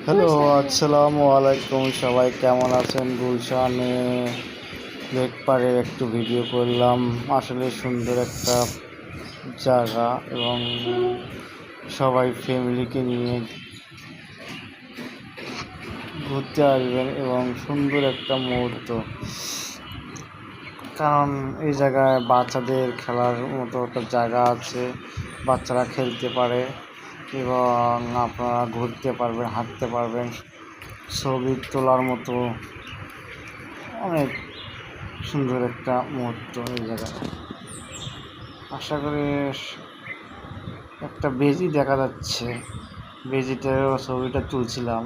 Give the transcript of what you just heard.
Hello, আসসালামু আলাইকুম। সবাই কেমন আছেন? গুলশানে লেক পাড়ের একটু ভিডিও করলাম। আসলে সুন্দর একটা জায়গা এবং সবাই ফ্যামিলিকে নিয়ে ঘুরতে আসবেন এবং সুন্দর একটা মুহূর্ত। কারণ এই জায়গায় বাচ্চাদের খেলার মতো একটা জায়গা আছে, বাচ্চারা খেলতে পারে এবং আপনারা ঘুরতে পারবেন, হাঁটতে পারবেন, ছবি তোলার মতো অনেক সুন্দর একটা মুহূর্ত এই জায়গায়। আশা করি একটা বেজি দেখা যাচ্ছে, বেজিটারও ছবিটা তুলছিলাম।